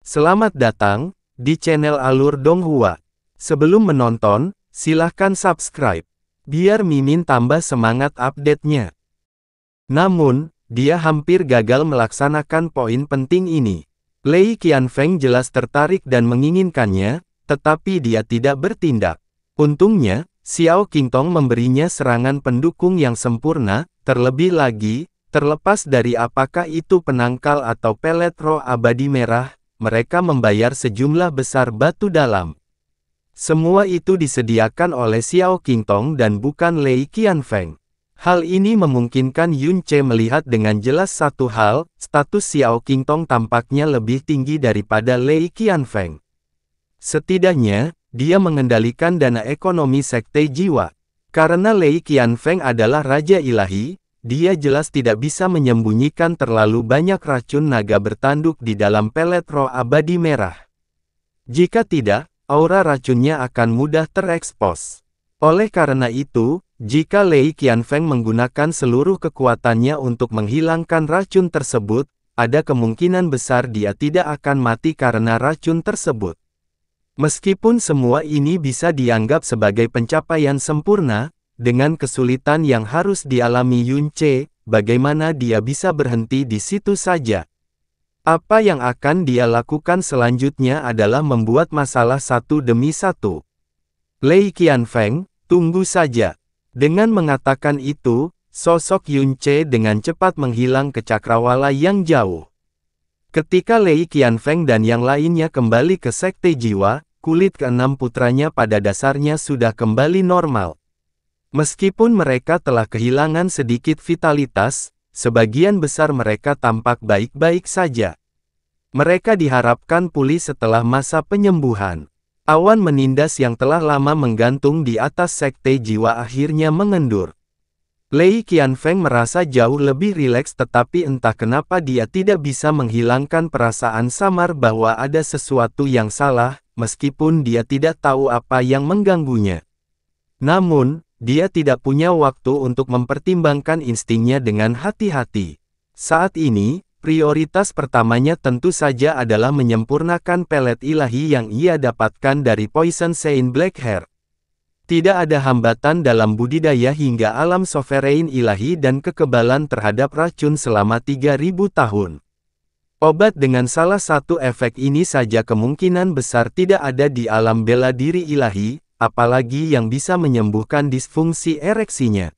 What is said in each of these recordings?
Selamat datang di channel Alur Donghua. Sebelum menonton, silahkan subscribe, biar Mimin tambah semangat update-nya. Namun, dia hampir gagal melaksanakan poin penting ini. Lei Qianfeng jelas tertarik dan menginginkannya, tetapi dia tidak bertindak. Untungnya, Xiao Qingtong memberinya serangan pendukung yang sempurna, terlebih lagi, terlepas dari apakah itu penangkal atau pelet roh abadi merah, mereka membayar sejumlah besar batu dalam. Semua itu disediakan oleh Xiao Qingtong dan bukan Lei Qianfeng. Hal ini memungkinkan Yun Ce melihat dengan jelas satu hal, status Xiao Qingtong tampaknya lebih tinggi daripada Lei Qianfeng. Setidaknya, dia mengendalikan dana ekonomi sekte jiwa. Karena Lei Qianfeng adalah Raja Ilahi, dia jelas tidak bisa menyembunyikan terlalu banyak racun naga bertanduk di dalam pelet roh abadi merah. Jika tidak, aura racunnya akan mudah terekspos. Oleh karena itu, jika Lei Qianfeng menggunakan seluruh kekuatannya untuk menghilangkan racun tersebut, ada kemungkinan besar dia tidak akan mati karena racun tersebut. Meskipun semua ini bisa dianggap sebagai pencapaian sempurna, dengan kesulitan yang harus dialami Yun Ce, bagaimana dia bisa berhenti di situ saja? Apa yang akan dia lakukan selanjutnya adalah membuat masalah satu demi satu. Lei Qianfeng, tunggu saja. Dengan mengatakan itu, sosok Yun Ce dengan cepat menghilang ke cakrawala yang jauh. Ketika Lei Qianfeng dan yang lainnya kembali ke sekte jiwa, kulit keenam putranya pada dasarnya sudah kembali normal. Meskipun mereka telah kehilangan sedikit vitalitas, sebagian besar mereka tampak baik-baik saja. Mereka diharapkan pulih setelah masa penyembuhan. Awan menindas yang telah lama menggantung di atas sekte jiwa akhirnya mengendur. Lei Qianfeng merasa jauh lebih rileks, tetapi entah kenapa dia tidak bisa menghilangkan perasaan samar bahwa ada sesuatu yang salah, meskipun dia tidak tahu apa yang mengganggunya. Namun, dia tidak punya waktu untuk mempertimbangkan instingnya dengan hati-hati. Saat ini, prioritas pertamanya tentu saja adalah menyempurnakan pelet ilahi yang ia dapatkan dari Poison Saint Blackhair. Tidak ada hambatan dalam budidaya hingga alam sovereign ilahi dan kekebalan terhadap racun selama 3000 tahun. Obat dengan salah satu efek ini saja kemungkinan besar tidak ada di alam bela diri ilahi, apalagi yang bisa menyembuhkan disfungsi ereksinya.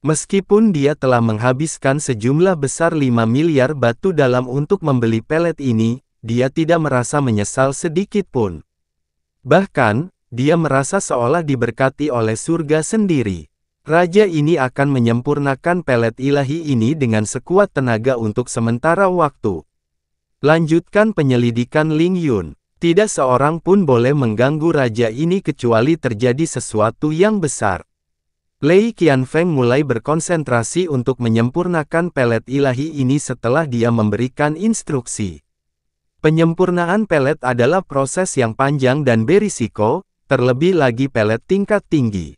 Meskipun dia telah menghabiskan sejumlah besar 5 miliar batu dalam untuk membeli pelet ini, dia tidak merasa menyesal sedikit pun. Bahkan, dia merasa seolah diberkati oleh surga sendiri. Raja ini akan menyempurnakan pelet ilahi ini dengan sekuat tenaga untuk sementara waktu. Lanjutkan penyelidikan Ling Yun. Tidak seorang pun boleh mengganggu raja ini kecuali terjadi sesuatu yang besar. Lei Qianfeng mulai berkonsentrasi untuk menyempurnakan pelet ilahi ini setelah dia memberikan instruksi. Penyempurnaan pelet adalah proses yang panjang dan berisiko, terlebih lagi pelet tingkat tinggi.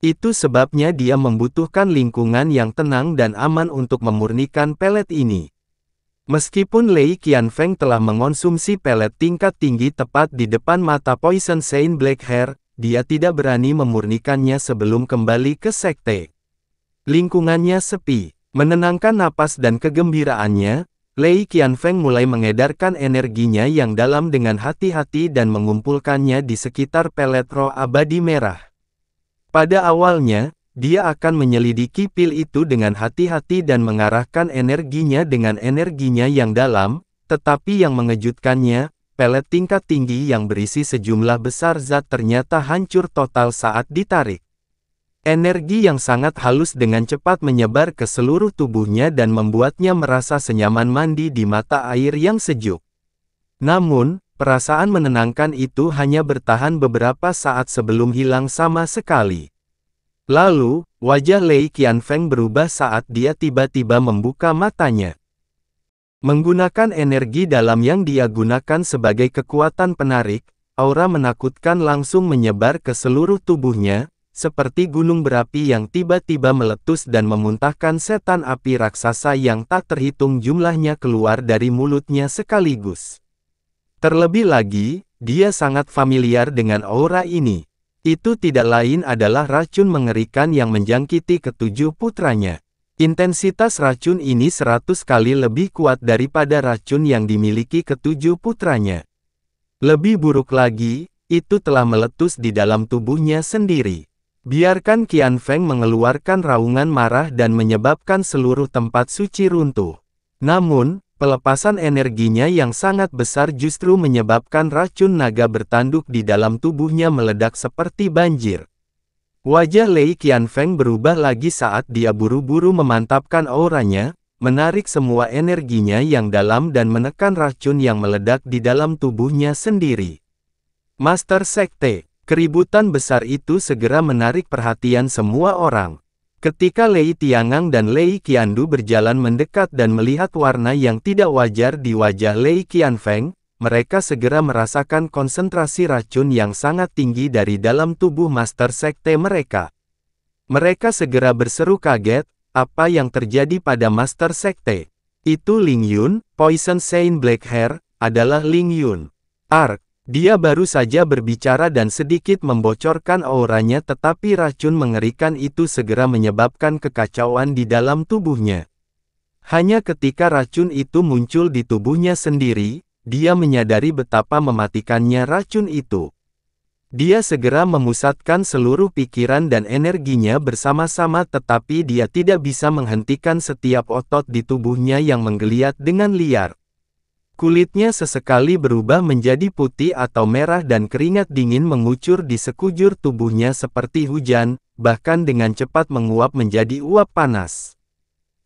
Itu sebabnya dia membutuhkan lingkungan yang tenang dan aman untuk memurnikan pelet ini. Meskipun Lei Qianfeng telah mengonsumsi pelet tingkat tinggi tepat di depan mata Poison Saint Blackhair, dia tidak berani memurnikannya sebelum kembali ke sekte. Lingkungannya sepi. Menenangkan napas dan kegembiraannya, Lei Qianfeng mulai mengedarkan energinya yang dalam dengan hati-hati dan mengumpulkannya di sekitar pelet roh abadi merah. Pada awalnya, dia akan menyelidiki pil itu dengan hati-hati dan mengarahkan energinya dengan energinya yang dalam, tetapi yang mengejutkannya, pelet tingkat tinggi yang berisi sejumlah besar zat ternyata hancur total saat ditarik. Energi yang sangat halus dengan cepat menyebar ke seluruh tubuhnya dan membuatnya merasa senyaman mandi di mata air yang sejuk. Namun, perasaan menenangkan itu hanya bertahan beberapa saat sebelum hilang sama sekali. Lalu, wajah Lei Qianfeng berubah saat dia tiba-tiba membuka matanya. Menggunakan energi dalam yang dia gunakan sebagai kekuatan penarik, aura menakutkan langsung menyebar ke seluruh tubuhnya, seperti gunung berapi yang tiba-tiba meletus dan memuntahkan setan api raksasa yang tak terhitung jumlahnya keluar dari mulutnya sekaligus. Terlebih lagi, dia sangat familiar dengan aura ini. Itu tidak lain adalah racun mengerikan yang menjangkiti ketujuh putranya. Intensitas racun ini 100 kali lebih kuat daripada racun yang dimiliki ketujuh putranya. Lebih buruk lagi, itu telah meletus di dalam tubuhnya sendiri. Biarkan Qian Feng mengeluarkan raungan marah dan menyebabkan seluruh tempat suci runtuh. Namun, pelepasan energinya yang sangat besar justru menyebabkan racun naga bertanduk di dalam tubuhnya meledak seperti banjir. Wajah Lei Qianfeng berubah lagi saat dia buru-buru memantapkan auranya, menarik semua energinya yang dalam dan menekan racun yang meledak di dalam tubuhnya sendiri. Master Sekte, keributan besar itu segera menarik perhatian semua orang. Ketika Lei Tiangang dan Lei Qiandu berjalan mendekat dan melihat warna yang tidak wajar di wajah Lei Qianfeng, mereka segera merasakan konsentrasi racun yang sangat tinggi dari dalam tubuh Master Sekte mereka. Mereka segera berseru kaget, apa yang terjadi pada Master Sekte? Itu Ling Yun, Poison Saint Blackhair, adalah Ling Yun. Dia baru saja berbicara dan sedikit membocorkan auranya tetapi racun mengerikan itu segera menyebabkan kekacauan di dalam tubuhnya. Hanya ketika racun itu muncul di tubuhnya sendiri, dia menyadari betapa mematikannya racun itu. Dia segera memusatkan seluruh pikiran dan energinya bersama-sama tetapi dia tidak bisa menghentikan setiap otot di tubuhnya yang menggeliat dengan liar. Kulitnya sesekali berubah menjadi putih atau merah dan keringat dingin mengucur di sekujur tubuhnya seperti hujan, bahkan dengan cepat menguap menjadi uap panas.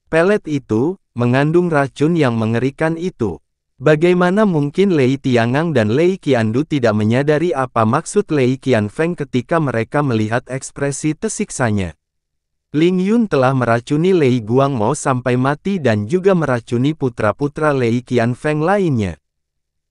Pelet itu, mengandung racun yang mengerikan itu. Bagaimana mungkin Lei Tiangang dan Lei Qiandu tidak menyadari apa maksud Lei Qianfeng ketika mereka melihat ekspresi tersiksanya? Ling Yun telah meracuni Lei Guangmo sampai mati dan juga meracuni putra-putra Lei Qianfeng lainnya.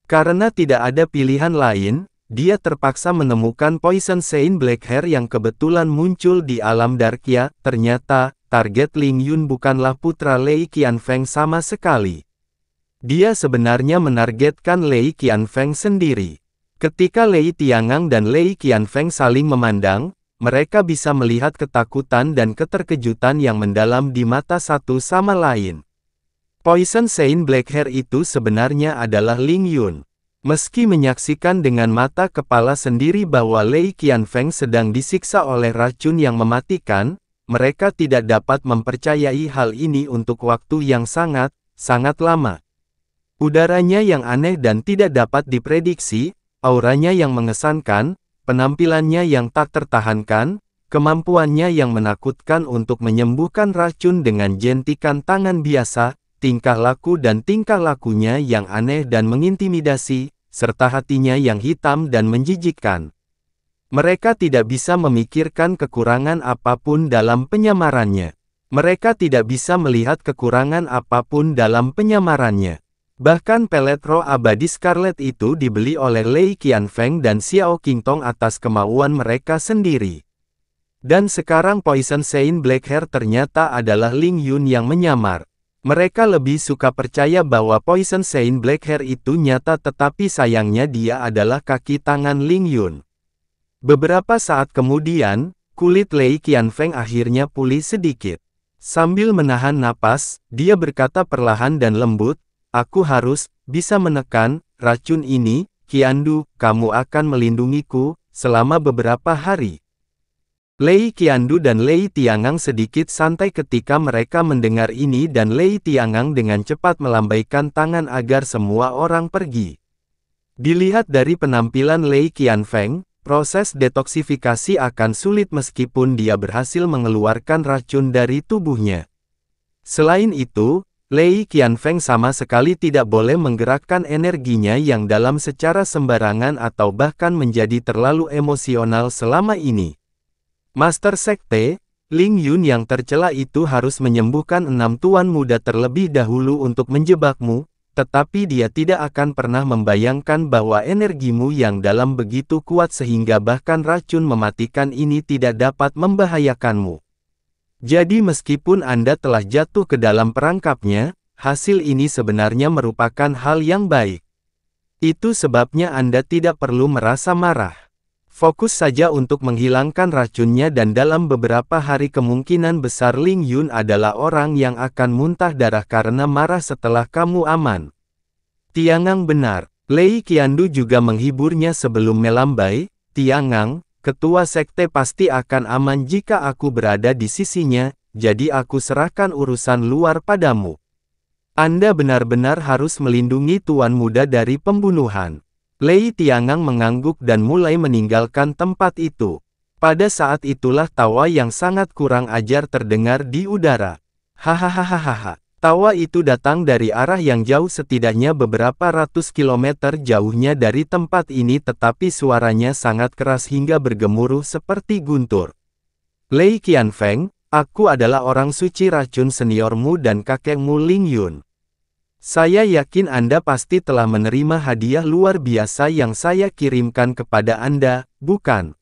Karena tidak ada pilihan lain, dia terpaksa menemukan Poison Saint Blackhair yang kebetulan muncul di alam Darkia. Ternyata, target Ling Yun bukanlah putra Lei Qianfeng sama sekali. Dia sebenarnya menargetkan Lei Qianfeng sendiri. Ketika Lei Tiangang dan Lei Qianfeng saling memandang, mereka bisa melihat ketakutan dan keterkejutan yang mendalam di mata satu sama lain. Poison Saint Blackhair itu sebenarnya adalah Ling Yun. Meski menyaksikan dengan mata kepala sendiri bahwa Lei Qianfeng sedang disiksa oleh racun yang mematikan, mereka tidak dapat mempercayai hal ini untuk waktu yang sangat lama. Udaranya yang aneh dan tidak dapat diprediksi, auranya yang mengesankan, penampilannya yang tak tertahankan, kemampuannya yang menakutkan untuk menyembuhkan racun dengan jentikan tangan biasa, tingkah laku dan tingkah lakunya yang aneh dan mengintimidasi, serta hatinya yang hitam dan menjijikkan. Mereka tidak bisa memikirkan kekurangan apapun dalam penyamarannya. Mereka tidak bisa melihat kekurangan apapun dalam penyamarannya. Bahkan pelet roh abadi Scarlet itu dibeli oleh Lei Qianfeng dan Xiao Qingtong atas kemauan mereka sendiri. Dan sekarang Poison Saint Blackhair ternyata adalah Ling Yun yang menyamar. Mereka lebih suka percaya bahwa Poison Saint Blackhair itu nyata tetapi sayangnya dia adalah kaki tangan Ling Yun. Beberapa saat kemudian, kulit Lei Qianfeng akhirnya pulih sedikit. Sambil menahan napas, dia berkata perlahan dan lembut, "Aku harus bisa menekan racun ini, Qiandu, kamu akan melindungiku selama beberapa hari." Lei Qiandu dan Lei Tiangang sedikit santai ketika mereka mendengar ini dan Lei Tiangang dengan cepat melambaikan tangan agar semua orang pergi. Dilihat dari penampilan Lei Qianfeng, proses detoksifikasi akan sulit meskipun dia berhasil mengeluarkan racun dari tubuhnya. Selain itu, Lei Qianfeng sama sekali tidak boleh menggerakkan energinya yang dalam secara sembarangan atau bahkan menjadi terlalu emosional selama ini. Master Sekte, Ling Yun yang tercela itu harus menyembuhkan 6 tuan muda terlebih dahulu untuk menjebakmu, tetapi dia tidak akan pernah membayangkan bahwa energimu yang dalam begitu kuat sehingga bahkan racun mematikan ini tidak dapat membahayakanmu. Jadi meskipun Anda telah jatuh ke dalam perangkapnya, hasil ini sebenarnya merupakan hal yang baik. Itu sebabnya Anda tidak perlu merasa marah. Fokus saja untuk menghilangkan racunnya dan dalam beberapa hari kemungkinan besar Ling Yun adalah orang yang akan muntah darah karena marah setelah kamu aman. Tiangang benar. Lei Qiandu juga menghiburnya sebelum melambai. Tiangang, ketua sekte pasti akan aman jika aku berada di sisinya, jadi aku serahkan urusan luar padamu. Anda benar-benar harus melindungi tuan muda dari pembunuhan. Lei Tiangang mengangguk dan mulai meninggalkan tempat itu. Pada saat itulah tawa yang sangat kurang ajar terdengar di udara. Hahaha. Tawa itu datang dari arah yang jauh setidaknya beberapa ratus kilometer jauhnya dari tempat ini tetapi suaranya sangat keras hingga bergemuruh seperti guntur. Lei Qianfeng, aku adalah orang suci racun seniormu dan kakekmu Ling Yun. Saya yakin Anda pasti telah menerima hadiah luar biasa yang saya kirimkan kepada Anda, bukan?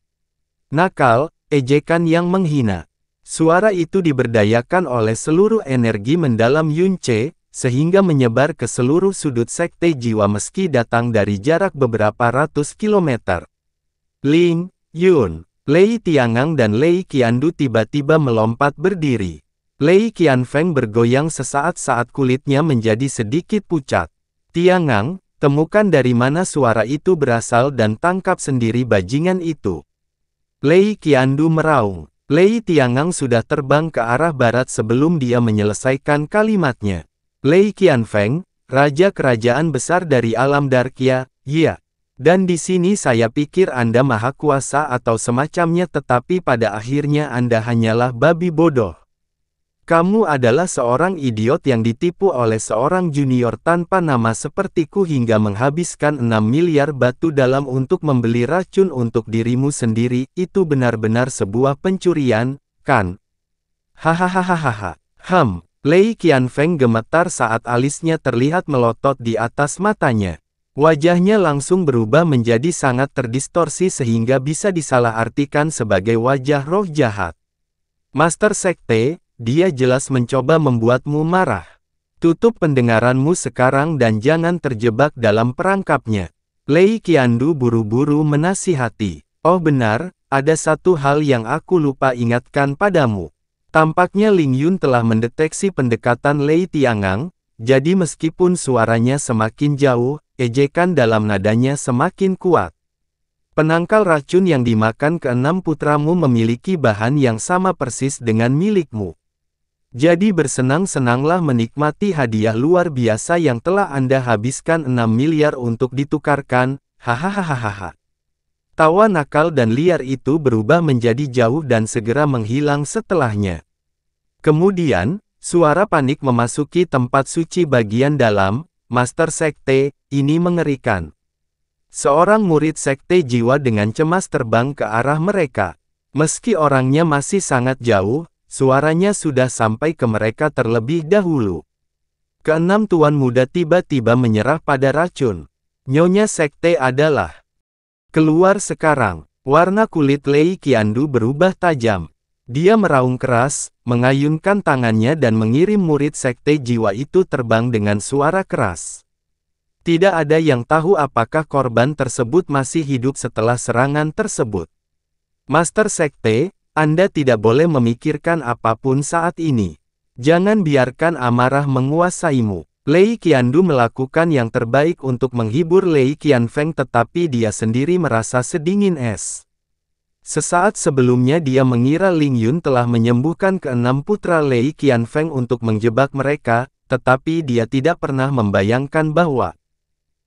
Nakal, ejekan yang menghina. Suara itu diberdayakan oleh seluruh energi mendalam Yun Ce, sehingga menyebar ke seluruh sudut sekte jiwa meski datang dari jarak beberapa ratus kilometer. Ling Yun, Lei Tiangang dan Lei Qiandu tiba-tiba melompat berdiri. Lei Qianfeng bergoyang sesaat saat kulitnya menjadi sedikit pucat. Tiangang, temukan dari mana suara itu berasal dan tangkap sendiri bajingan itu. Lei Qiandu meraung. Lei Tiangang sudah terbang ke arah barat sebelum dia menyelesaikan kalimatnya. Lei Qianfeng, Raja Kerajaan Besar dari Alam Darkia, ya. Dan di sini saya pikir Anda maha kuasa atau semacamnya tetapi pada akhirnya Anda hanyalah babi bodoh. Kamu adalah seorang idiot yang ditipu oleh seorang junior tanpa nama sepertiku hingga menghabiskan 6 miliar batu dalam untuk membeli racun untuk dirimu sendiri, itu benar-benar sebuah pencurian, kan? Hahaha. Lei Qianfeng gemetar saat alisnya terlihat melotot di atas matanya. Wajahnya langsung berubah menjadi sangat terdistorsi sehingga bisa disalahartikan sebagai wajah roh jahat. Master Sekte, dia jelas mencoba membuatmu marah. Tutup pendengaranmu sekarang dan jangan terjebak dalam perangkapnya. Lei Qiandu buru-buru menasihati. Oh benar, ada satu hal yang aku lupa ingatkan padamu. Tampaknya Ling Yun telah mendeteksi pendekatan Lei Tiangang, jadi meskipun suaranya semakin jauh, ejekan dalam nadanya semakin kuat. Penangkal racun yang dimakan keenam putramu memiliki bahan yang sama persis dengan milikmu. Jadi bersenang-senanglah menikmati hadiah luar biasa yang telah Anda habiskan 6 miliar untuk ditukarkan, hahaha. Tawa nakal dan liar itu berubah menjadi jauh dan segera menghilang setelahnya. Kemudian, suara panik memasuki tempat suci bagian dalam. Master Sekte, ini mengerikan. Seorang murid Sekte Jiwa dengan cemas terbang ke arah mereka. Meski orangnya masih sangat jauh, suaranya sudah sampai ke mereka terlebih dahulu. Keenam tuan muda tiba-tiba menyerah pada racun. Nyonya Sekte adalah. Keluar sekarang. Warna kulit Lei Qiandu berubah tajam. Dia meraung keras, mengayunkan tangannya dan mengirim murid Sekte Jiwa itu terbang dengan suara keras. Tidak ada yang tahu apakah korban tersebut masih hidup setelah serangan tersebut. Master Sekte, Anda tidak boleh memikirkan apapun saat ini. Jangan biarkan amarah menguasaimu. Lei Qiandu melakukan yang terbaik untuk menghibur Lei Qianfeng tetapi dia sendiri merasa sedingin es. Sesaat sebelumnya dia mengira Ling Yun telah menyembuhkan keenam putra Lei Qianfeng untuk menjebak mereka, tetapi dia tidak pernah membayangkan bahwa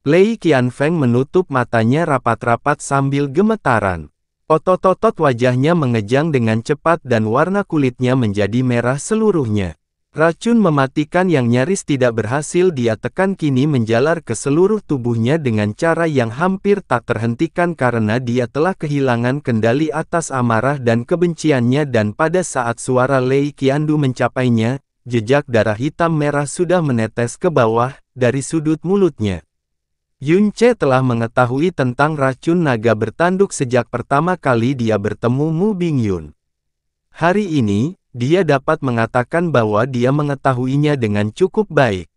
Lei Qianfeng menutup matanya rapat-rapat sambil gemetaran. Otot-otot wajahnya mengejang dengan cepat dan warna kulitnya menjadi merah seluruhnya. Racun mematikan yang nyaris tidak berhasil dia tekan kini menjalar ke seluruh tubuhnya dengan cara yang hampir tak terhentikan karena dia telah kehilangan kendali atas amarah dan kebenciannya dan pada saat suara Lei Qiandu mencapainya, jejak darah hitam merah sudah menetes ke bawah, dari sudut mulutnya. Yun Ce telah mengetahui tentang racun naga bertanduk sejak pertama kali dia bertemu Mu Bingyun. Hari ini, dia dapat mengatakan bahwa dia mengetahuinya dengan cukup baik.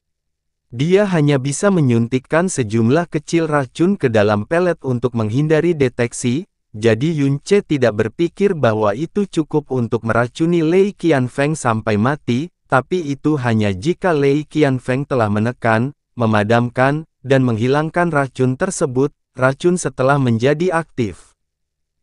Dia hanya bisa menyuntikkan sejumlah kecil racun ke dalam pelet untuk menghindari deteksi, jadi Yun Ce tidak berpikir bahwa itu cukup untuk meracuni Lei Qianfeng sampai mati, tapi itu hanya jika Lei Qianfeng telah menekan, memadamkan, dan menghilangkan racun tersebut, racun setelah menjadi aktif.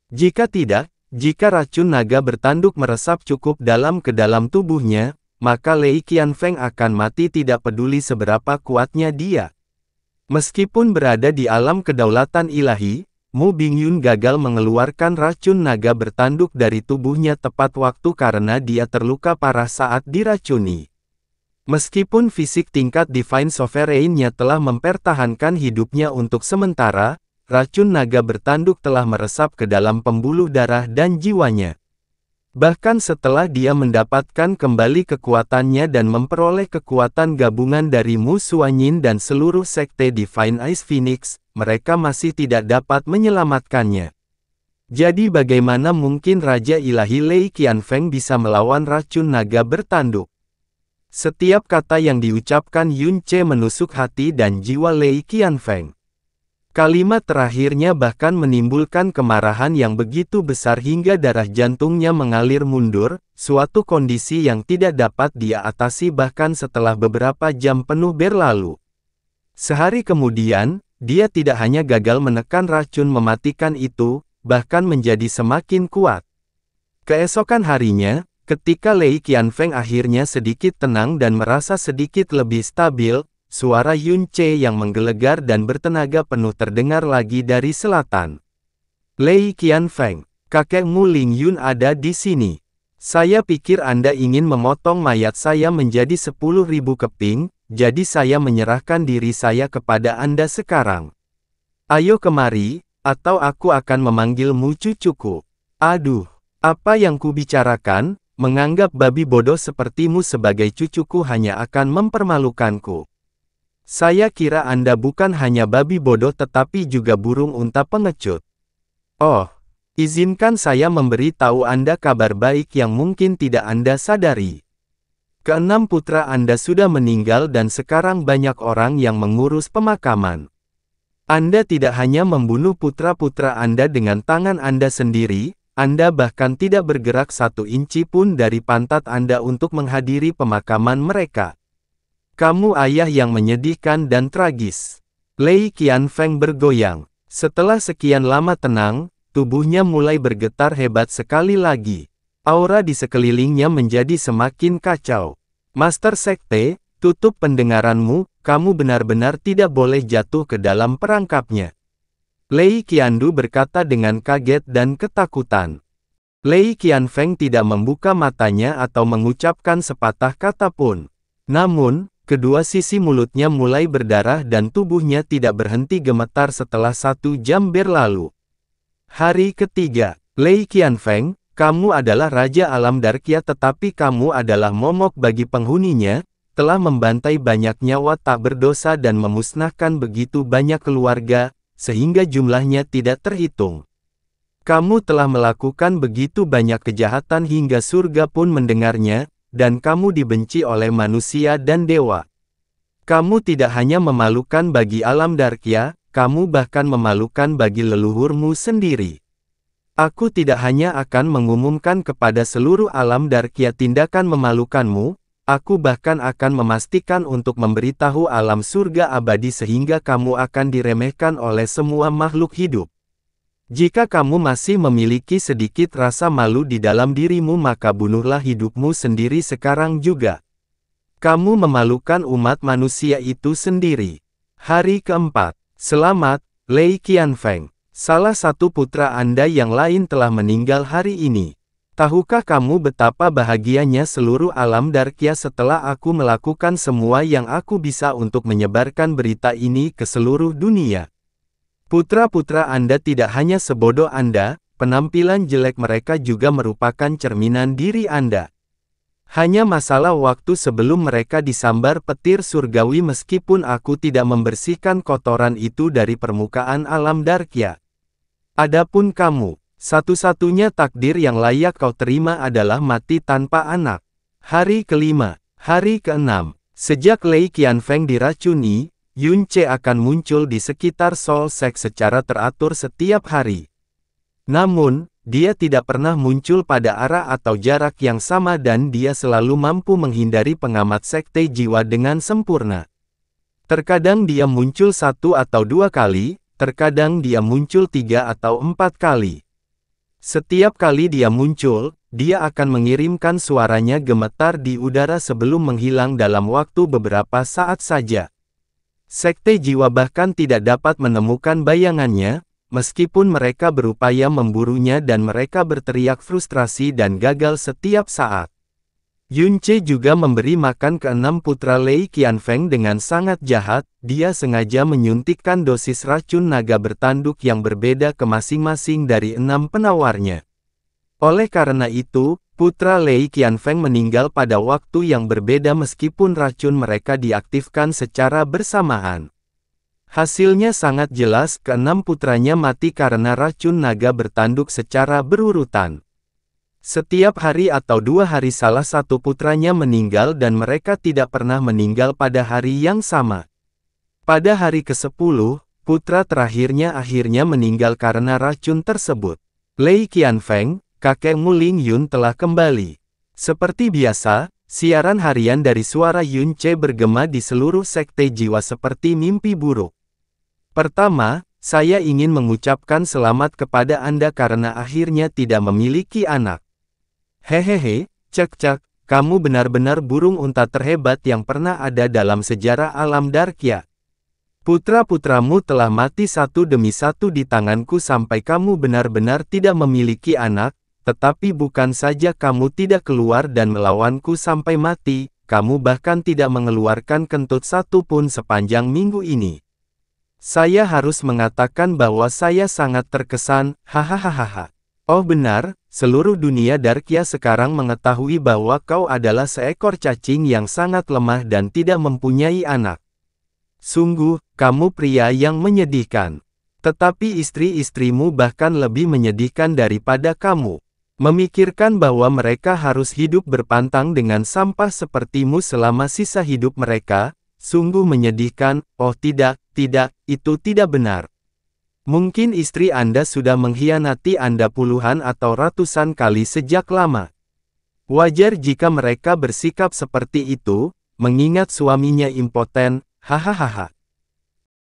Jika tidak, jika racun naga bertanduk meresap cukup dalam ke dalam tubuhnya, maka Lei Qianfeng akan mati tidak peduli seberapa kuatnya dia. Meskipun berada di alam kedaulatan ilahi, Mu Bingyun gagal mengeluarkan racun naga bertanduk dari tubuhnya tepat waktu karena dia terluka parah saat diracuni. Meskipun fisik tingkat Divine Sovereign-nya telah mempertahankan hidupnya untuk sementara, racun naga bertanduk telah meresap ke dalam pembuluh darah dan jiwanya. Bahkan setelah dia mendapatkan kembali kekuatannya dan memperoleh kekuatan gabungan dari Mu Suanyin dan seluruh sekte Divine Ice Phoenix, mereka masih tidak dapat menyelamatkannya. Jadi bagaimana mungkin Raja Ilahi Lei Qianfeng bisa melawan racun naga bertanduk? Setiap kata yang diucapkan Yun Ce menusuk hati dan jiwa Lei Qianfeng. Kalimat terakhirnya bahkan menimbulkan kemarahan yang begitu besar hingga darah jantungnya mengalir mundur, suatu kondisi yang tidak dapat dia atasi bahkan setelah beberapa jam penuh berlalu. Sehari kemudian, dia tidak hanya gagal menekan racun mematikan itu, bahkan menjadi semakin kuat. Keesokan harinya, ketika Lei Qianfeng akhirnya sedikit tenang dan merasa sedikit lebih stabil, suara Yun Ce yang menggelegar dan bertenaga penuh terdengar lagi dari selatan. Lei Qianfeng, kakekmu Ling Yun ada di sini. Saya pikir Anda ingin memotong mayat saya menjadi 10.000 keping, jadi saya menyerahkan diri saya kepada Anda sekarang. Ayo kemari, atau aku akan memanggilmu cucuku. Aduh, apa yang kubicarakan, menganggap babi bodoh sepertimu sebagai cucuku hanya akan mempermalukanku. Saya kira Anda bukan hanya babi bodoh tetapi juga burung unta pengecut. Oh, izinkan saya memberi tahu Anda kabar baik yang mungkin tidak Anda sadari. Keenam putra Anda sudah meninggal dan sekarang banyak orang yang mengurus pemakaman. Anda tidak hanya membunuh putra-putra Anda dengan tangan Anda sendiri, Anda bahkan tidak bergerak 1 inci pun dari pantat Anda untuk menghadiri pemakaman mereka. Kamu ayah yang menyedihkan dan tragis. Lei Qianfeng bergoyang. Setelah sekian lama tenang, tubuhnya mulai bergetar hebat sekali lagi. Aura di sekelilingnya menjadi semakin kacau. Master Sekte, tutup pendengaranmu, kamu benar-benar tidak boleh jatuh ke dalam perangkapnya. Lei Qiandu berkata dengan kaget dan ketakutan. Lei Qianfeng tidak membuka matanya atau mengucapkan sepatah kata pun. Namun, kedua sisi mulutnya mulai berdarah dan tubuhnya tidak berhenti gemetar setelah 1 jam berlalu. Hari ketiga, Lei Qianfeng, kamu adalah Raja Alam Darkia tetapi kamu adalah momok bagi penghuninya, telah membantai banyak nyawa tak berdosa dan memusnahkan begitu banyak keluarga, sehingga jumlahnya tidak terhitung. Kamu telah melakukan begitu banyak kejahatan hingga surga pun mendengarnya, dan kamu dibenci oleh manusia dan dewa. Kamu tidak hanya memalukan bagi alam Darkia, kamu bahkan memalukan bagi leluhurmu sendiri. Aku tidak hanya akan mengumumkan kepada seluruh alam Darkia tindakan memalukanmu, aku bahkan akan memastikan untuk memberitahu alam surga abadi sehingga kamu akan diremehkan oleh semua makhluk hidup. Jika kamu masih memiliki sedikit rasa malu di dalam dirimu maka bunuhlah hidupmu sendiri sekarang juga. Kamu memalukan umat manusia itu sendiri. Hari keempat. Selamat, Lei Qianfeng. Salah satu putra Anda yang lain telah meninggal hari ini. Tahukah kamu betapa bahagianya seluruh alam Darkia setelah aku melakukan semua yang aku bisa untuk menyebarkan berita ini ke seluruh dunia? Putra-putra Anda tidak hanya sebodoh Anda, penampilan jelek mereka juga merupakan cerminan diri Anda. Hanya masalah waktu sebelum mereka disambar petir surgawi meskipun aku tidak membersihkan kotoran itu dari permukaan alam Darkia. Adapun kamu, satu-satunya takdir yang layak kau terima adalah mati tanpa anak. Hari kelima, hari keenam, Sejak Lei Qianfeng diracuni, Yun Ce akan muncul di sekitar Soul Sect secara teratur setiap hari. Namun, dia tidak pernah muncul pada arah atau jarak yang sama dan dia selalu mampu menghindari pengamat sekte jiwa dengan sempurna. Terkadang dia muncul 1 atau 2 kali, terkadang dia muncul 3 atau 4 kali. Setiap kali dia muncul, dia akan mengirimkan suaranya gemetar di udara sebelum menghilang dalam waktu beberapa saat saja. Sekte jiwa bahkan tidak dapat menemukan bayangannya, meskipun mereka berupaya memburunya dan mereka berteriak frustrasi dan gagal setiap saat. Yun Ce juga memberi makan ke-6 putra Lei Qianfeng dengan sangat jahat, dia sengaja menyuntikkan dosis racun naga bertanduk yang berbeda ke masing-masing dari 6 penawarnya. Oleh karena itu, putra Lei Qianfeng meninggal pada waktu yang berbeda meskipun racun mereka diaktifkan secara bersamaan. Hasilnya sangat jelas, ke-6 putranya mati karena racun naga bertanduk secara berurutan. Setiap hari atau 2 hari salah satu putranya meninggal dan mereka tidak pernah meninggal pada hari yang sama. Pada hari ke-10, putra terakhirnya akhirnya meninggal karena racun tersebut. Lei Qianfeng, kakekmu Ling Yun telah kembali. Seperti biasa, siaran harian dari suara Yun Ce bergema di seluruh sekte jiwa seperti mimpi buruk. Pertama, saya ingin mengucapkan selamat kepada Anda karena akhirnya tidak memiliki anak. Hehehe, cek-cek, kamu benar-benar burung unta terhebat yang pernah ada dalam sejarah alam Darkia. Putra-putramu telah mati satu demi satu di tanganku sampai kamu benar-benar tidak memiliki anak, tetapi bukan saja kamu tidak keluar dan melawanku sampai mati, kamu bahkan tidak mengeluarkan kentut satu pun sepanjang minggu ini. Saya harus mengatakan bahwa saya sangat terkesan, hahaha. Oh benar, seluruh dunia Darkia sekarang mengetahui bahwa kau adalah seekor cacing yang sangat lemah dan tidak mempunyai anak. Sungguh, kamu pria yang menyedihkan. Tetapi istri-istrimu bahkan lebih menyedihkan daripada kamu. Memikirkan bahwa mereka harus hidup berpantang dengan sampah sepertimu selama sisa hidup mereka, sungguh menyedihkan. Oh tidak, itu tidak benar. Mungkin istri Anda sudah mengkhianati Anda puluhan atau ratusan kali sejak lama. Wajar jika mereka bersikap seperti itu, mengingat suaminya impoten, hahaha.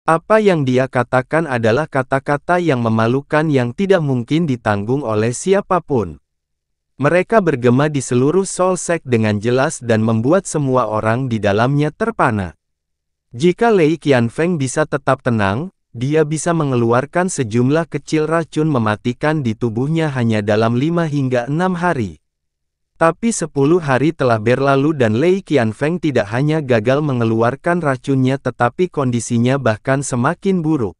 Apa yang dia katakan adalah kata-kata yang memalukan yang tidak mungkin ditanggung oleh siapapun. Mereka bergema di seluruh Soul Sect dengan jelas dan membuat semua orang di dalamnya terpana. Jika Lei Qianfeng bisa tetap tenang, dia bisa mengeluarkan sejumlah kecil racun mematikan di tubuhnya hanya dalam 5 hingga 6 hari. Tapi 10 hari telah berlalu dan Lei Qianfeng tidak hanya gagal mengeluarkan racunnya tetapi kondisinya bahkan semakin buruk.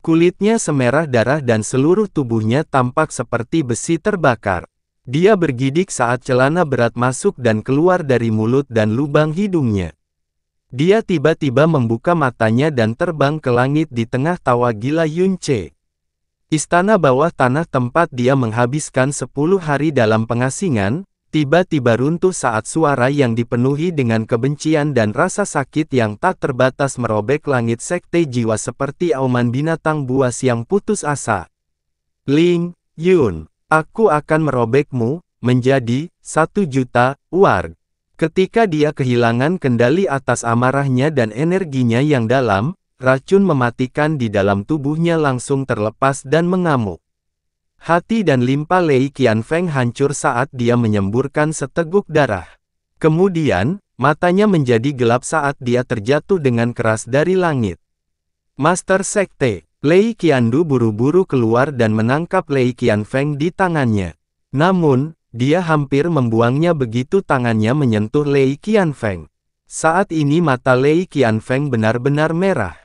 Kulitnya semerah darah dan seluruh tubuhnya tampak seperti besi terbakar. Dia bergidik saat celana berat masuk dan keluar dari mulut dan lubang hidungnya. Dia tiba-tiba membuka matanya dan terbang ke langit di tengah tawa gila Yun Ce. Istana bawah tanah tempat dia menghabiskan 10 hari dalam pengasingan, tiba-tiba runtuh saat suara yang dipenuhi dengan kebencian dan rasa sakit yang tak terbatas merobek langit sekte jiwa seperti auman binatang buas yang putus asa. Ling Yun, aku akan merobekmu menjadi 1.000.000 warg. Ketika dia kehilangan kendali atas amarahnya dan energinya yang dalam, racun mematikan di dalam tubuhnya langsung terlepas dan mengamuk. Hati dan limpa Lei Qianfeng hancur saat dia menyemburkan seteguk darah. Kemudian, matanya menjadi gelap saat dia terjatuh dengan keras dari langit. Master Sekte, Lei Qiandu buru-buru keluar dan menangkap Lei Qianfeng di tangannya. Namun, dia hampir membuangnya begitu tangannya menyentuh Lei Qianfeng. Saat ini mata Lei Qianfeng benar-benar merah.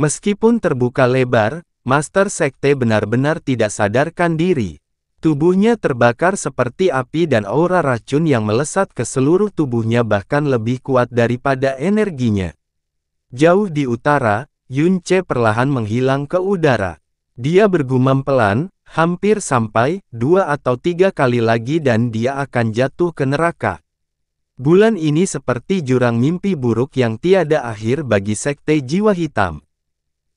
Meskipun terbuka lebar, Master Sekte benar-benar tidak sadarkan diri. Tubuhnya terbakar seperti api dan aura racun yang melesat ke seluruh tubuhnya bahkan lebih kuat daripada energinya. Jauh di utara, Yun Ce perlahan menghilang ke udara. Dia bergumam pelan, hampir sampai 2 atau 3 kali lagi dan dia akan jatuh ke neraka. Bulan ini seperti jurang mimpi buruk yang tiada akhir bagi Sekte Jiwa Hitam.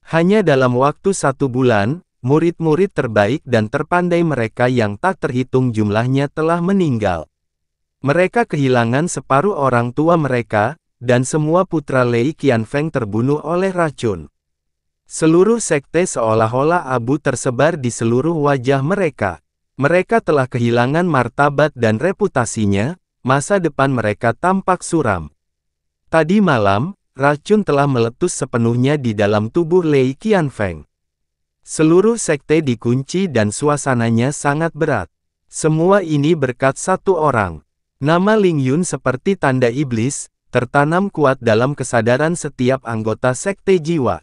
Hanya dalam waktu 1 bulan, murid-murid terbaik dan terpandai mereka yang tak terhitung jumlahnya telah meninggal. Mereka kehilangan separuh orang tua mereka, dan semua putra Lei Qianfeng terbunuh oleh racun. Seluruh sekte seolah-olah abu tersebar di seluruh wajah mereka. Mereka telah kehilangan martabat dan reputasinya, masa depan mereka tampak suram. Tadi malam, racun telah meletus sepenuhnya di dalam tubuh Lei Qianfeng. Seluruh sekte dikunci dan suasananya sangat berat. Semua ini berkat satu orang. Nama Ling Yun seperti tanda iblis, tertanam kuat dalam kesadaran setiap anggota sekte jiwa.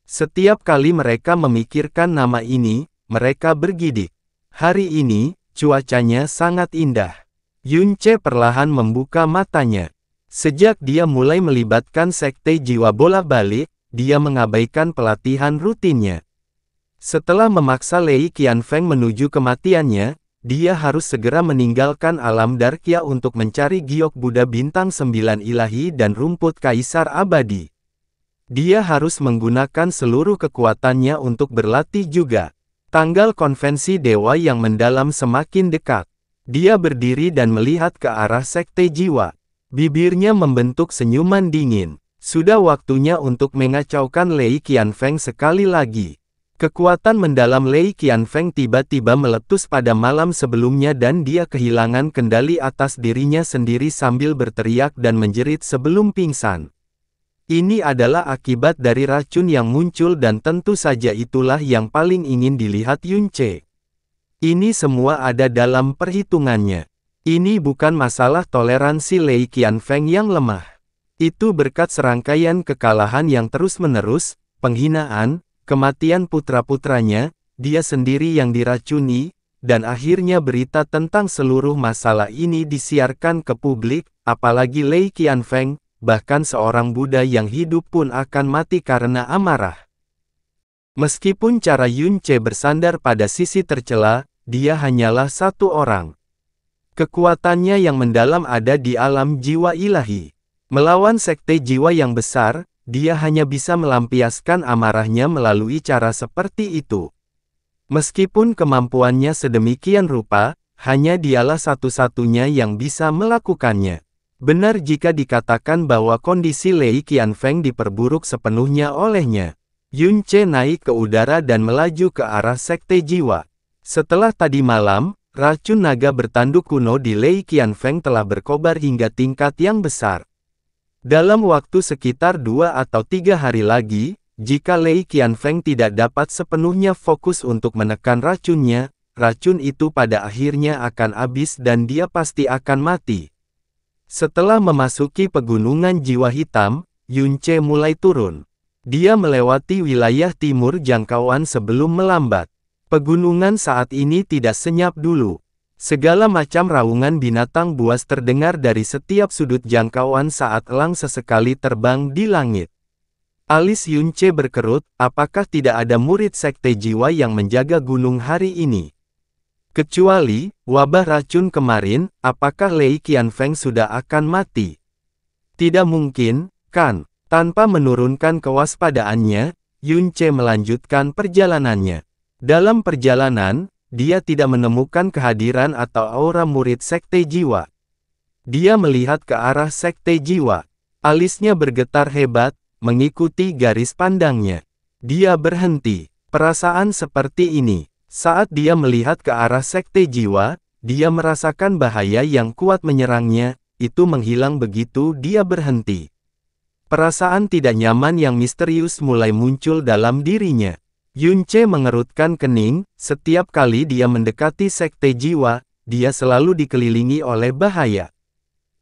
Setiap kali mereka memikirkan nama ini, mereka bergidik. Hari ini, cuacanya sangat indah. Yun Ce perlahan membuka matanya. Sejak dia mulai melibatkan sekte jiwa bolak-balik, dia mengabaikan pelatihan rutinnya. Setelah memaksa Lei Qianfeng menuju kematiannya, dia harus segera meninggalkan alam Darkya untuk mencari giok Buddha bintang 9 ilahi dan rumput kaisar abadi. Dia harus menggunakan seluruh kekuatannya untuk berlatih juga. Tanggal konvensi dewa yang mendalam semakin dekat. Dia berdiri dan melihat ke arah sekte jiwa. Bibirnya membentuk senyuman dingin. Sudah waktunya untuk mengacaukan Lei Qianfeng sekali lagi. Kekuatan mendalam Lei Qianfeng tiba-tiba meletus pada malam sebelumnya dan dia kehilangan kendali atas dirinya sendiri sambil berteriak dan menjerit sebelum pingsan. Ini adalah akibat dari racun yang muncul dan tentu saja itulah yang paling ingin dilihat Yun Ce. Ini semua ada dalam perhitungannya. Ini bukan masalah toleransi Lei Qianfeng yang lemah. Itu berkat serangkaian kekalahan yang terus-menerus, penghinaan, kematian putra-putranya, dia sendiri yang diracuni, dan akhirnya berita tentang seluruh masalah ini disiarkan ke publik, apalagi Lei Qianfeng. Bahkan seorang Buddha yang hidup pun akan mati karena amarah. Meskipun cara Yun Ce bersandar pada sisi tercela, dia hanyalah satu orang. Kekuatannya yang mendalam ada di alam jiwa ilahi. Melawan sekte jiwa yang besar, dia hanya bisa melampiaskan amarahnya melalui cara seperti itu. Meskipun kemampuannya sedemikian rupa, hanya dialah satu-satunya yang bisa melakukannya. Benar jika dikatakan bahwa kondisi Lei Qianfeng diperburuk sepenuhnya olehnya. Yun Ce naik ke udara dan melaju ke arah sekte jiwa. Setelah tadi malam, racun naga bertanduk kuno di Lei Qianfeng telah berkobar hingga tingkat yang besar. Dalam waktu sekitar 2 atau 3 hari lagi, jika Lei Qianfeng tidak dapat sepenuhnya fokus untuk menekan racunnya, racun itu pada akhirnya akan habis dan dia pasti akan mati. Setelah memasuki pegunungan jiwa hitam, Yun Ce mulai turun. Dia melewati wilayah timur jangkauan sebelum melambat. Pegunungan saat ini tidak senyap dulu. Segala macam raungan binatang buas terdengar dari setiap sudut jangkauan saat elang sesekali terbang di langit. Alis Yun Ce berkerut, apakah tidak ada murid sekte jiwa yang menjaga gunung hari ini? Kecuali, wabah racun kemarin, apakah Lei Qianfeng sudah akan mati? Tidak mungkin, kan? Tanpa menurunkan kewaspadaannya, Yun Ce melanjutkan perjalanannya. Dalam perjalanan, dia tidak menemukan kehadiran atau aura murid sekte jiwa. Dia melihat ke arah sekte jiwa. Alisnya bergetar hebat, mengikuti garis pandangnya. Dia berhenti. Perasaan seperti ini. Saat dia melihat ke arah sekte jiwa, dia merasakan bahaya yang kuat menyerangnya, itu menghilang begitu dia berhenti. Perasaan tidak nyaman yang misterius mulai muncul dalam dirinya. Yun Ce mengerutkan kening, setiap kali dia mendekati sekte jiwa, dia selalu dikelilingi oleh bahaya.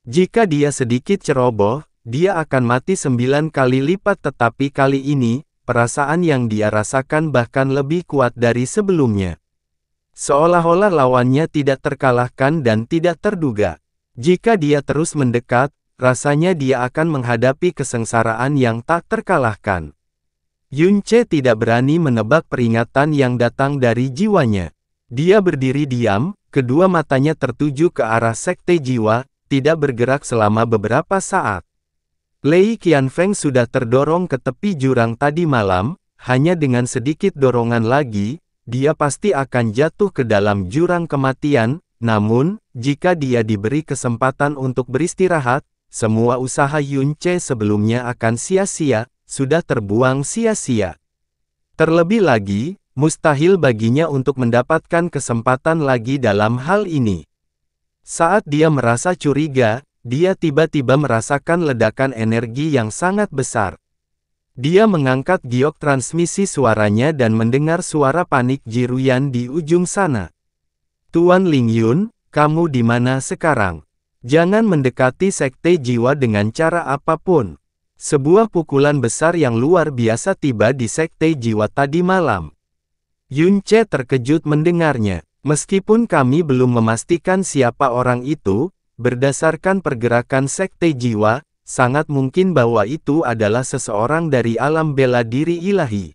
Jika dia sedikit ceroboh, dia akan mati 9 kali lipat tetapi kali ini, perasaan yang dia rasakan bahkan lebih kuat dari sebelumnya. Seolah-olah lawannya tidak terkalahkan dan tidak terduga. Jika dia terus mendekat, rasanya dia akan menghadapi kesengsaraan yang tak terkalahkan. Yun Ce tidak berani menebak peringatan yang datang dari jiwanya. Dia berdiri diam, kedua matanya tertuju ke arah sekte jiwa, tidak bergerak selama beberapa saat. Lei Qianfeng sudah terdorong ke tepi jurang tadi malam, hanya dengan sedikit dorongan lagi, dia pasti akan jatuh ke dalam jurang kematian. Namun, jika dia diberi kesempatan untuk beristirahat, semua usaha Yun Ce sebelumnya akan sia-sia, sudah terbuang sia-sia. Terlebih lagi, mustahil baginya untuk mendapatkan kesempatan lagi dalam hal ini. Saat dia merasa curiga, dia tiba-tiba merasakan ledakan energi yang sangat besar. Dia mengangkat giok transmisi suaranya dan mendengar suara panik Jiruyan di ujung sana. Tuan Ling Yun, kamu di mana sekarang? Jangan mendekati sekte jiwa dengan cara apapun. Sebuah pukulan besar yang luar biasa tiba di sekte jiwa tadi malam. Yun Ce terkejut mendengarnya. Meskipun kami belum memastikan siapa orang itu, berdasarkan pergerakan sekte jiwa, sangat mungkin bahwa itu adalah seseorang dari alam bela diri ilahi.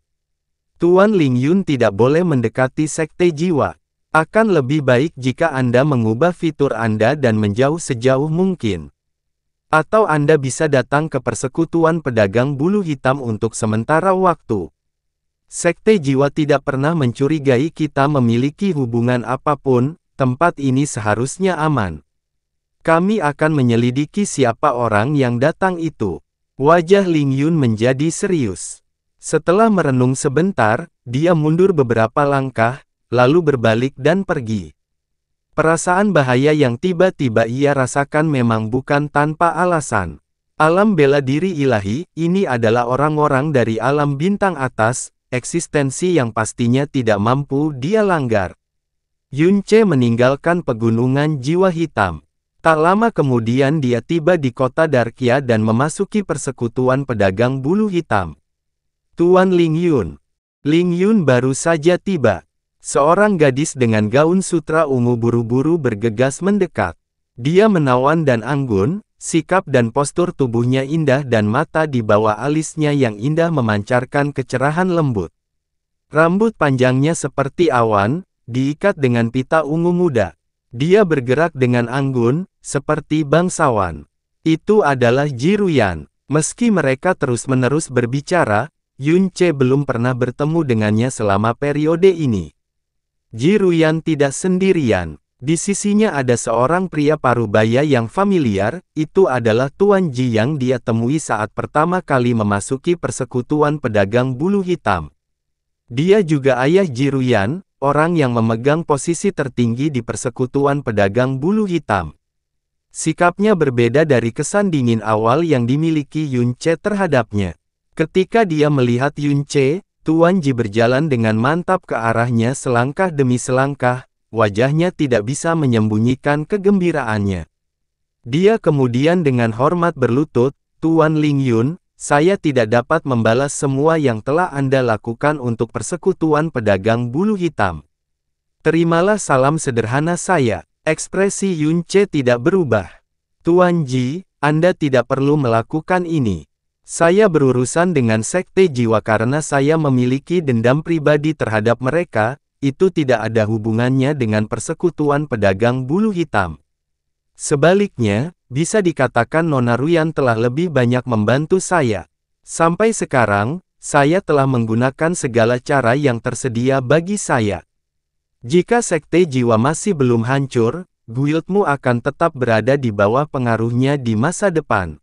Tuan Ling Yun tidak boleh mendekati sekte jiwa. Akan lebih baik jika Anda mengubah fitur Anda dan menjauh sejauh mungkin. Atau Anda bisa datang ke persekutuan pedagang bulu hitam untuk sementara waktu. Sekte jiwa tidak pernah mencurigai kita memiliki hubungan apapun, tempat ini seharusnya aman. Kami akan menyelidiki siapa orang yang datang itu. Wajah Ling Yun menjadi serius. Setelah merenung sebentar, dia mundur beberapa langkah, lalu berbalik dan pergi. Perasaan bahaya yang tiba-tiba ia rasakan memang bukan tanpa alasan. Alam bela diri ilahi, ini adalah orang-orang dari alam bintang atas, eksistensi yang pastinya tidak mampu dia langgar. Yun Ce meninggalkan pegunungan jiwa hitam. Tak lama kemudian dia tiba di kota Darkia dan memasuki persekutuan pedagang bulu hitam. Tuan Ling Yun. Ling Yun baru saja tiba. Seorang gadis dengan gaun sutra ungu buru-buru bergegas mendekat. Dia menawan dan anggun, sikap dan postur tubuhnya indah dan mata di bawah alisnya yang indah memancarkan kecerahan lembut. Rambut panjangnya seperti awan, diikat dengan pita ungu muda. Dia bergerak dengan anggun, seperti bangsawan. Itu adalah Jiruyan. Meski mereka terus-menerus berbicara, Yun Ce belum pernah bertemu dengannya selama periode ini. Jiruyan tidak sendirian. Di sisinya ada seorang pria parubaya yang familiar, itu adalah Tuan Ji yang dia temui saat pertama kali memasuki persekutuan pedagang bulu hitam. Dia juga ayah Jiruyan, orang yang memegang posisi tertinggi di persekutuan pedagang bulu hitam. Sikapnya berbeda dari kesan dingin awal yang dimiliki Yun Ce terhadapnya. Ketika dia melihat Yun Ce, Tuan Ji berjalan dengan mantap ke arahnya selangkah demi selangkah, wajahnya tidak bisa menyembunyikan kegembiraannya. Dia kemudian dengan hormat berlutut, Tuan Ling Yun, saya tidak dapat membalas semua yang telah Anda lakukan untuk persekutuan pedagang bulu hitam. Terimalah salam sederhana saya. Ekspresi Yun Ce tidak berubah. Tuan Ji, Anda tidak perlu melakukan ini. Saya berurusan dengan sekte jiwa karena saya memiliki dendam pribadi terhadap mereka, itu tidak ada hubungannya dengan persekutuan pedagang bulu hitam. Sebaliknya, bisa dikatakan Nona Ruyan telah lebih banyak membantu saya. Sampai sekarang, saya telah menggunakan segala cara yang tersedia bagi saya. Jika sekte jiwa masih belum hancur, guildmu akan tetap berada di bawah pengaruhnya di masa depan.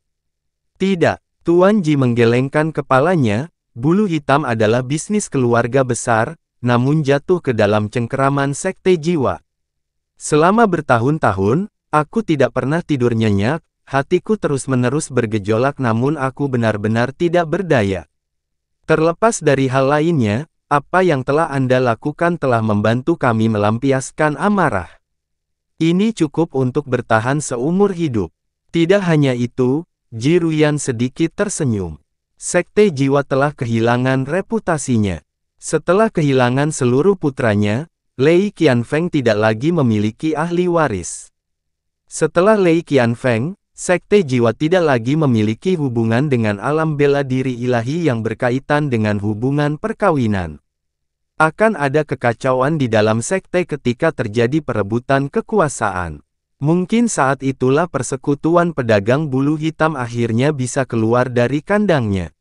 Tidak. Tuan Ji menggelengkan kepalanya, bulu hitam adalah bisnis keluarga besar, namun jatuh ke dalam cengkeraman sekte jiwa. Selama bertahun-tahun, aku tidak pernah tidur nyenyak, hatiku terus-menerus bergejolak namun aku benar-benar tidak berdaya. Terlepas dari hal lainnya, apa yang telah Anda lakukan telah membantu kami melampiaskan amarah. Ini cukup untuk bertahan seumur hidup. Tidak hanya itu, Jiruyan sedikit tersenyum. Sekte jiwa telah kehilangan reputasinya. Setelah kehilangan seluruh putranya, Lei Qianfeng tidak lagi memiliki ahli waris. Setelah Lei Qianfeng, sekte jiwa tidak lagi memiliki hubungan dengan alam bela diri ilahi yang berkaitan dengan hubungan perkawinan. Akan ada kekacauan di dalam sekte ketika terjadi perebutan kekuasaan. Mungkin saat itulah persekutuan pedagang bulu hitam akhirnya bisa keluar dari kandangnya.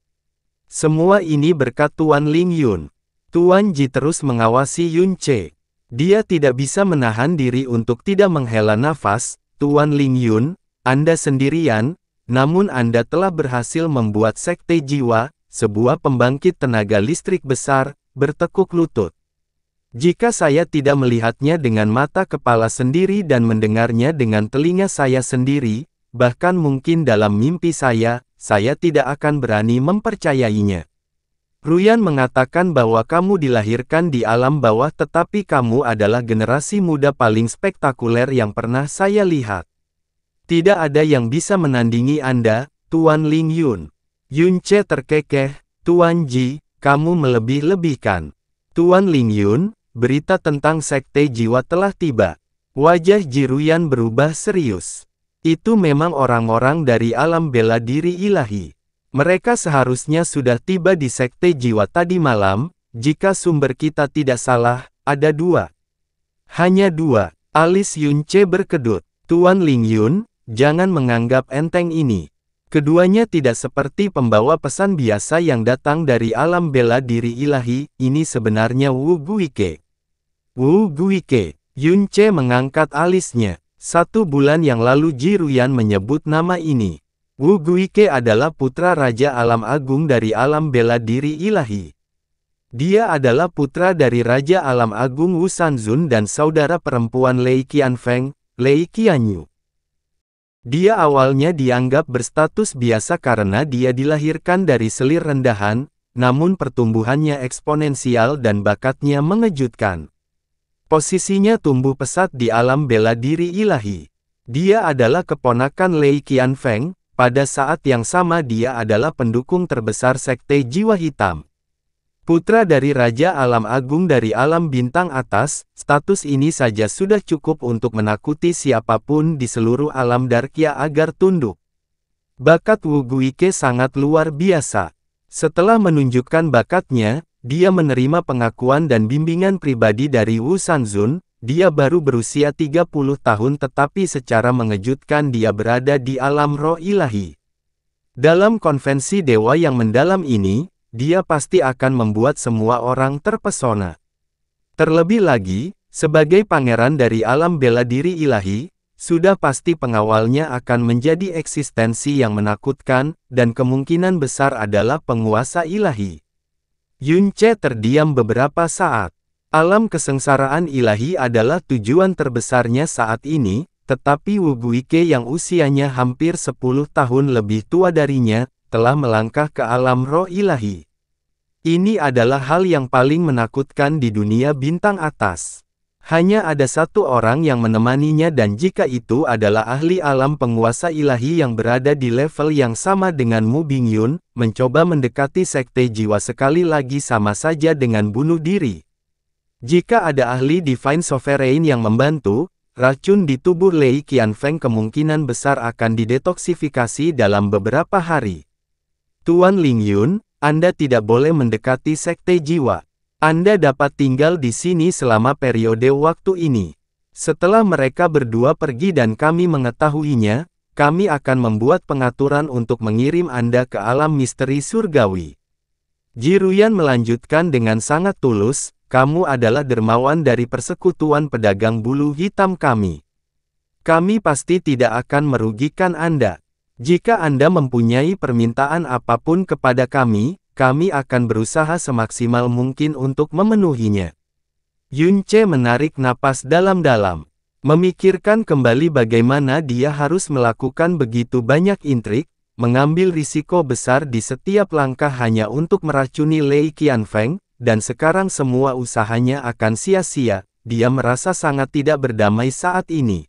Semua ini berkat Tuan Ling Yun. Tuan Ji terus mengawasi Yun Ce. Dia tidak bisa menahan diri untuk tidak menghela nafas. Tuan Ling Yun, Anda sendirian, namun Anda telah berhasil membuat Sekte Jiwa, sebuah pembangkit tenaga listrik besar, bertekuk lutut. Jika saya tidak melihatnya dengan mata kepala sendiri dan mendengarnya dengan telinga saya sendiri, bahkan mungkin dalam mimpi saya tidak akan berani mempercayainya. Ruyan mengatakan bahwa kamu dilahirkan di alam bawah tetapi kamu adalah generasi muda paling spektakuler yang pernah saya lihat. Tidak ada yang bisa menandingi Anda, Tuan Ling Yun. Yun Ce terkekeh, Tuan Ji, kamu melebih-lebihkan. Tuan Ling Yun, berita tentang Sekte Jiwa telah tiba. Wajah Ji Ruyan berubah serius. Itu memang orang-orang dari alam bela diri ilahi. Mereka seharusnya sudah tiba di Sekte Jiwa tadi malam, jika sumber kita tidak salah, ada 2. Hanya 2, alis Yun Ce berkedut. Tuan Ling Yun, jangan menganggap enteng ini. Keduanya tidak seperti pembawa pesan biasa yang datang dari alam bela diri ilahi, ini sebenarnya Wu Guike. Wu Guike, Yun Ce mengangkat alisnya. 1 bulan yang lalu Ji Ruyan menyebut nama ini. Wu Guike adalah putra Raja Alam Agung dari alam bela diri ilahi. Dia adalah putra dari Raja Alam Agung Wu Sanzun dan saudara perempuan Lei Qianfeng, Lei Qianyu. Dia awalnya dianggap berstatus biasa karena dia dilahirkan dari selir rendahan, namun pertumbuhannya eksponensial dan bakatnya mengejutkan. Posisinya tumbuh pesat di alam bela diri ilahi. Dia adalah keponakan Lei Qianfeng, pada saat yang sama dia adalah pendukung terbesar Sekte Jiwa Hitam. Putra dari Raja Alam Agung dari alam bintang atas, status ini saja sudah cukup untuk menakuti siapapun di seluruh alam Darkia agar tunduk. Bakat Wu Guike sangat luar biasa. Setelah menunjukkan bakatnya, dia menerima pengakuan dan bimbingan pribadi dari Wu Sanzun. Dia baru berusia 30 tahun tetapi secara mengejutkan dia berada di alam roh ilahi. Dalam konvensi dewa yang mendalam ini, dia pasti akan membuat semua orang terpesona. Terlebih lagi, sebagai pangeran dari alam bela diri ilahi, sudah pasti pengawalnya akan menjadi eksistensi yang menakutkan, dan kemungkinan besar adalah penguasa ilahi. Yun Ce terdiam beberapa saat. Alam kesengsaraan ilahi adalah tujuan terbesarnya saat ini, tetapi Wu Guike yang usianya hampir 10 tahun lebih tua darinya, telah melangkah ke alam roh ilahi. Ini adalah hal yang paling menakutkan di dunia bintang atas. Hanya ada 1 orang yang menemaninya dan jika itu adalah ahli alam penguasa ilahi yang berada di level yang sama dengan Mu Bingyun, mencoba mendekati Sekte Jiwa sekali lagi sama saja dengan bunuh diri. Jika ada ahli Divine Sovereign yang membantu, racun di tubuh Lei Qianfeng kemungkinan besar akan didetoksifikasi dalam beberapa hari. Tuan Ling Yun, Anda tidak boleh mendekati Sekte Jiwa. Anda dapat tinggal di sini selama periode waktu ini. Setelah mereka berdua pergi dan kami mengetahuinya, kami akan membuat pengaturan untuk mengirim Anda ke alam misteri surgawi. Ji Ruyan melanjutkan dengan sangat tulus, kamu adalah dermawan dari persekutuan pedagang bulu hitam kami. Kami pasti tidak akan merugikan Anda. Jika Anda mempunyai permintaan apapun kepada kami akan berusaha semaksimal mungkin untuk memenuhinya. Yun Ce menarik napas dalam-dalam. Memikirkan kembali bagaimana dia harus melakukan begitu banyak intrik, mengambil risiko besar di setiap langkah hanya untuk meracuni Lei Qianfeng, dan sekarang semua usahanya akan sia-sia, dia merasa sangat tidak berdamai saat ini.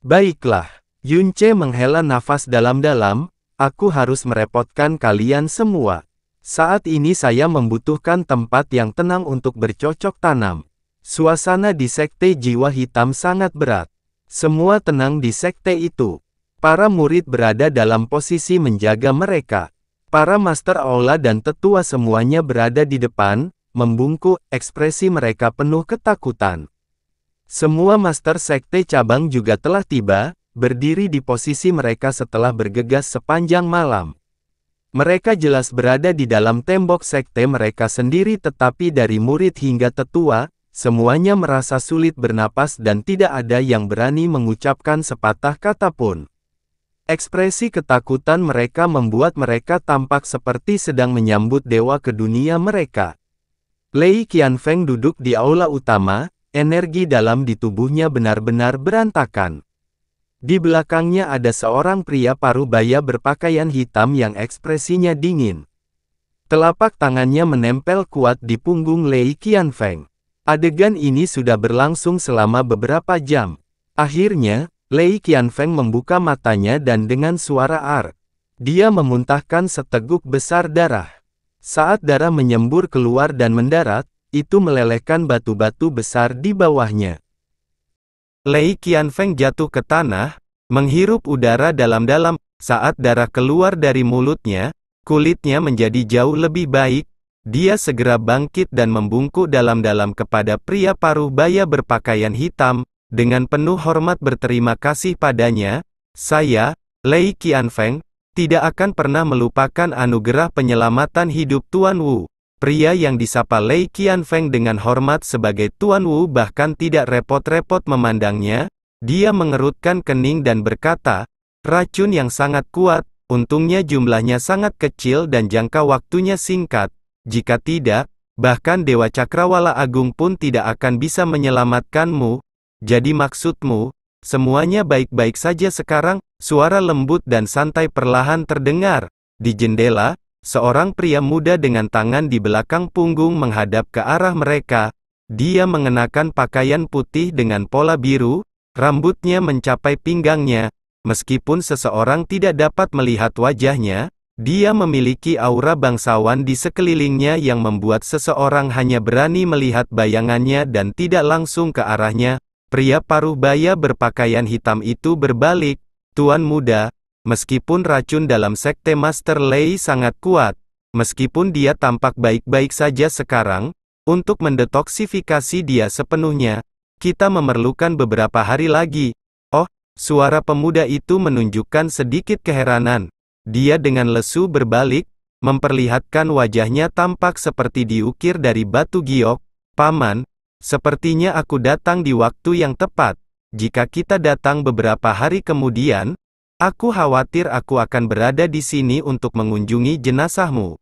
Baiklah, Yun Ce menghela nafas dalam-dalam, aku harus merepotkan kalian semua. Saat ini saya membutuhkan tempat yang tenang untuk bercocok tanam. Suasana di Sekte Jiwa Hitam sangat berat. Semua tenang di sekte itu. Para murid berada dalam posisi menjaga mereka. Para master aula dan tetua semuanya berada di depan, membungkuk, ekspresi mereka penuh ketakutan. Semua master sekte cabang juga telah tiba, berdiri di posisi mereka setelah bergegas sepanjang malam. Mereka jelas berada di dalam tembok sekte mereka sendiri, tetapi dari murid hingga tetua, semuanya merasa sulit bernapas dan tidak ada yang berani mengucapkan sepatah kata pun. Ekspresi ketakutan mereka membuat mereka tampak seperti sedang menyambut dewa ke dunia mereka. Lei Qianfeng duduk di aula utama, energi dalam di tubuhnya benar-benar berantakan. Di belakangnya ada seorang pria parubaya berpakaian hitam yang ekspresinya dingin. Telapak tangannya menempel kuat di punggung Lei Qianfeng. Adegan ini sudah berlangsung selama beberapa jam. Akhirnya, Lei Qianfeng membuka matanya dan dengan suara dia memuntahkan seteguk besar darah. Saat darah menyembur keluar dan mendarat, itu melelehkan batu-batu besar di bawahnya. Lei Qianfeng jatuh ke tanah, menghirup udara dalam-dalam. Saat darah keluar dari mulutnya, kulitnya menjadi jauh lebih baik. Dia segera bangkit dan membungkuk dalam-dalam kepada pria parubaya berpakaian hitam. Dengan penuh hormat berterima kasih padanya, saya, Lei Qianfeng, tidak akan pernah melupakan anugerah penyelamatan hidup Tuan Wu. Pria yang disapa Lei Qianfeng dengan hormat sebagai Tuan Wu bahkan tidak repot-repot memandangnya. Dia mengerutkan kening dan berkata, racun yang sangat kuat, untungnya jumlahnya sangat kecil dan jangka waktunya singkat. Jika tidak, bahkan Dewa Cakrawala Agung pun tidak akan bisa menyelamatkanmu. Jadi maksudmu, semuanya baik-baik saja sekarang? Suara lembut dan santai perlahan terdengar. Di jendela, seorang pria muda dengan tangan di belakang punggung menghadap ke arah mereka. Dia mengenakan pakaian putih dengan pola biru, rambutnya mencapai pinggangnya. Meskipun seseorang tidak dapat melihat wajahnya, dia memiliki aura bangsawan di sekelilingnya yang membuat seseorang hanya berani melihat bayangannya dan tidak langsung ke arahnya. Pria parubaya berpakaian hitam itu berbalik, Tuan muda, meskipun racun dalam sekte Master Lei sangat kuat, meskipun dia tampak baik-baik saja sekarang, untuk mendetoksifikasi dia sepenuhnya, kita memerlukan beberapa hari lagi. Oh, suara pemuda itu menunjukkan sedikit keheranan. Dia dengan lesu berbalik, memperlihatkan wajahnya tampak seperti diukir dari batu giok. Paman, sepertinya aku datang di waktu yang tepat. Jika kita datang beberapa hari kemudian, aku khawatir aku akan berada di sini untuk mengunjungi jenazahmu.